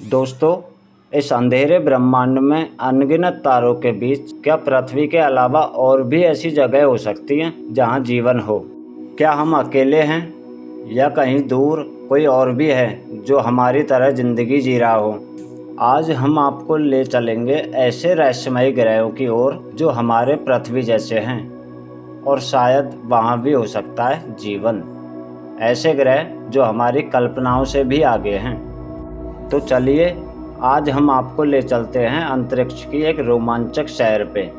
दोस्तों, इस अंधेरे ब्रह्मांड में अनगिनत तारों के बीच क्या पृथ्वी के अलावा और भी ऐसी जगह हो सकती हैं जहां जीवन हो? क्या हम अकेले हैं या कहीं दूर कोई और भी है जो हमारी तरह जिंदगी जी रहा हो? आज हम आपको ले चलेंगे ऐसे रहस्यमयी ग्रहों की ओर जो हमारे पृथ्वी जैसे हैं और शायद वहां भी हो सकता है जीवन। ऐसे ग्रह जो हमारी कल्पनाओं से भी आगे हैं। तो चलिए आज हम आपको ले चलते हैं अंतरिक्ष की एक रोमांचक सैर पे,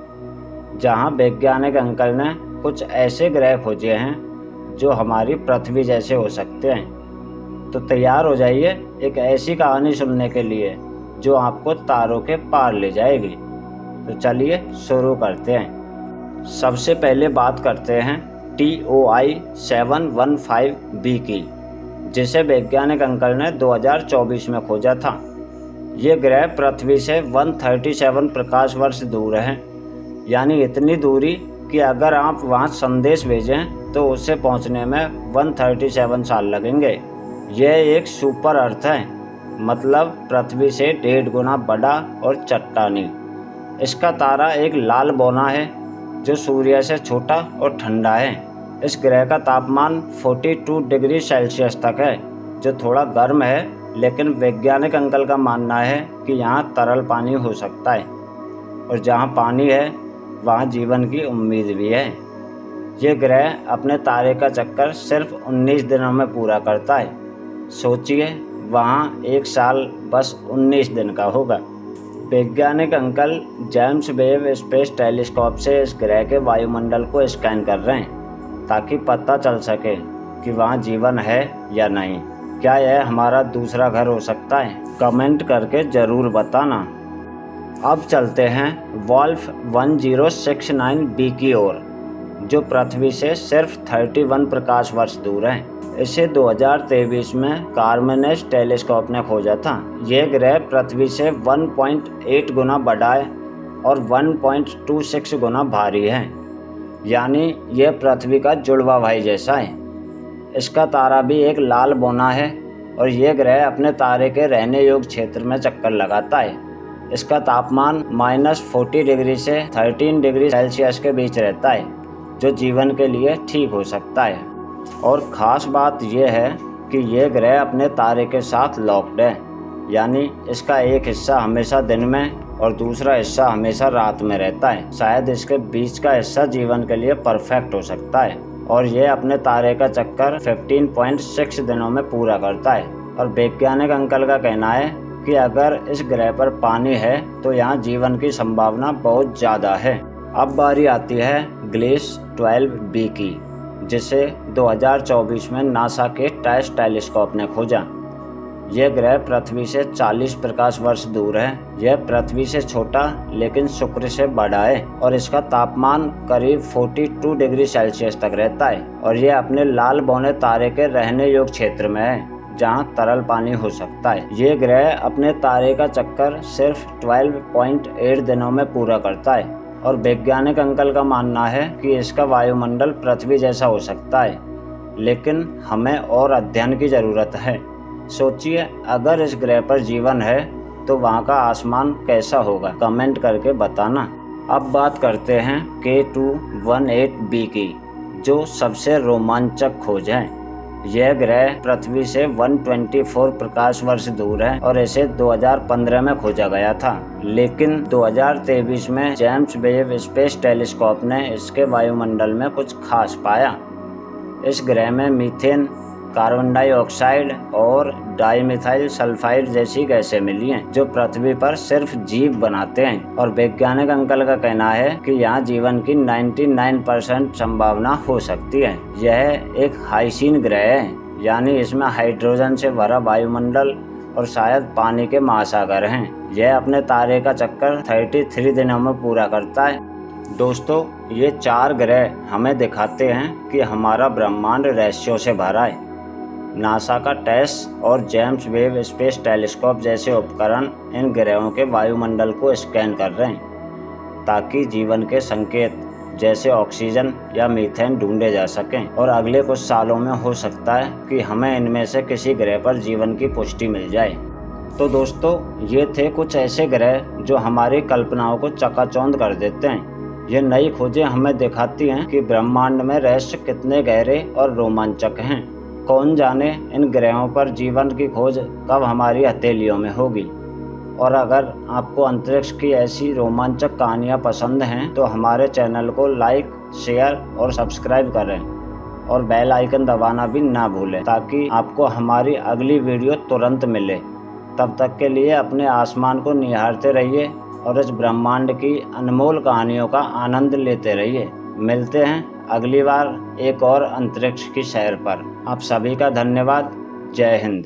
जहां वैज्ञानिक अंकल ने कुछ ऐसे ग्रह खोजे हैं जो हमारी पृथ्वी जैसे हो सकते हैं। तो तैयार हो जाइए एक ऐसी कहानी सुनने के लिए जो आपको तारों के पार ले जाएगी। तो चलिए शुरू करते हैं। सबसे पहले बात करते हैं TOI 715b की, जिसे वैज्ञानिक अंकल ने 2024 में खोजा था। ये ग्रह पृथ्वी से 137 प्रकाश वर्ष दूर है, यानी इतनी दूरी कि अगर आप वहाँ संदेश भेजें तो उसे पहुँचने में 137 साल लगेंगे। यह एक सुपर अर्थ है, मतलब पृथ्वी से 1.5 गुना बड़ा और चट्टानी। इसका तारा एक लाल बौना है जो सूर्य से छोटा और ठंडा है। इस ग्रह का तापमान 42 डिग्री सेल्सियस तक है, जो थोड़ा गर्म है, लेकिन वैज्ञानिक अंकल का मानना है कि यहाँ तरल पानी हो सकता है, और जहाँ पानी है वहाँ जीवन की उम्मीद भी है। ये ग्रह अपने तारे का चक्कर सिर्फ 19 दिनों में पूरा करता है। सोचिए, वहाँ एक साल बस 19 दिन का होगा। वैज्ञानिक uncle James Webb space telescope से इस ग्रह के वायुमंडल को स्कैन कर रहे हैं, ताकि पता चल सके कि वहाँ जीवन है या नहीं। क्या यह हमारा दूसरा घर हो सकता है? कमेंट करके ज़रूर बताना। अब चलते हैं वोल्फ 1069b की ओर, जो पृथ्वी से सिर्फ 31 प्रकाश वर्ष दूर है। इसे 2023 में कार्मेनेस टेलीस्कोप ने खोजा था। यह ग्रह पृथ्वी से 1.8 गुना बड़ा है और 1.26 गुना भारी है, यानी यह पृथ्वी का जुड़वा भाई जैसा है। इसका तारा भी एक लाल बौना है और यह ग्रह अपने तारे के रहने योग्य क्षेत्र में चक्कर लगाता है। इसका तापमान -40 डिग्री से 13 डिग्री सेल्सियस के बीच रहता है, जो जीवन के लिए ठीक हो सकता है। और ख़ास बात यह है कि यह ग्रह अपने तारे के साथ लॉक्ड है, यानी इसका एक हिस्सा हमेशा दिन में और दूसरा हिस्सा हमेशा रात में रहता है। शायद इसके बीच का हिस्सा जीवन के लिए परफेक्ट हो सकता है, और यह अपने तारे का चक्कर 15.6 दिनों में पूरा करता है। और वैज्ञानिक अंकल का कहना है कि अगर इस ग्रह पर पानी है तो यहाँ जीवन की संभावना बहुत ज़्यादा है। अब बारी आती है ग्लेस 12b की, जिसे 2024 में नासा के टेस टेलीस्कोप ने खोजा। यह ग्रह पृथ्वी से 40 प्रकाश वर्ष दूर है। यह पृथ्वी से छोटा लेकिन शुक्र से बड़ा है, और इसका तापमान करीब 42 डिग्री सेल्सियस तक रहता है। और यह अपने लाल बौने तारे के रहने योग्य क्षेत्र में है, जहां तरल पानी हो सकता है। यह ग्रह अपने तारे का चक्कर सिर्फ 12.8 दिनों में पूरा करता है, और वैज्ञानिक अंकल का मानना है कि इसका वायुमंडल पृथ्वी जैसा हो सकता है, लेकिन हमें और अध्ययन की ज़रूरत है। सोचिए, अगर इस ग्रह पर जीवन है तो वहाँ का आसमान कैसा होगा? कमेंट करके बताना। अब बात करते हैं K218b की, जो सबसे रोमांचक खोज है। यह ग्रह पृथ्वी से 124 प्रकाश वर्ष दूर है और इसे 2015 में खोजा गया था, लेकिन 2023 में जेम्स वेब स्पेस टेलीस्कोप ने इसके वायुमंडल में कुछ खास पाया। इस ग्रह में मीथेन, कार्बन डाइऑक्साइड और डाइमिथाइल सल्फाइड जैसी गैसें मिली हैं, जो पृथ्वी पर सिर्फ जीव बनाते हैं। और वैज्ञानिक अंकल का कहना है कि यहाँ जीवन की 99% संभावना हो सकती है। यह एक हाइसीन ग्रह है, यानी इसमें हाइड्रोजन से भरा वायुमंडल और शायद पानी के महासागर हैं। यह अपने तारे का चक्कर 33 दिनों में पूरा करता है। दोस्तों, ये 4 ग्रह हमें दिखाते हैं कि हमारा ब्रह्मांड रहस्यों से भरा है। नासा का टेस और जेम्स वेब स्पेस टेलीस्कोप जैसे उपकरण इन ग्रहों के वायुमंडल को स्कैन कर रहे हैं, ताकि जीवन के संकेत जैसे ऑक्सीजन या मीथेन ढूंढे जा सकें। और अगले कुछ सालों में हो सकता है कि हमें इनमें से किसी ग्रह पर जीवन की पुष्टि मिल जाए। तो दोस्तों, ये थे कुछ ऐसे ग्रह जो हमारी कल्पनाओं को चकाचौंध कर देते हैं। ये नई खोजें हमें दिखाती हैं कि ब्रह्मांड में रहस्य कितने गहरे और रोमांचक हैं। कौन जाने इन ग्रहों पर जीवन की खोज कब हमारी हथेलियों में होगी। और अगर आपको अंतरिक्ष की ऐसी रोमांचक कहानियाँ पसंद हैं तो हमारे चैनल को लाइक, शेयर और सब्सक्राइब करें और बेल आइकन दबाना भी ना भूलें ताकि आपको हमारी अगली वीडियो तुरंत मिले। तब तक के लिए अपने आसमान को निहारते रहिए और इस ब्रह्मांड की अनमोल कहानियों का आनंद लेते रहिए। मिलते हैं अगली बार एक और अंतरिक्ष की सैर पर। आप सभी का धन्यवाद। जय हिंद।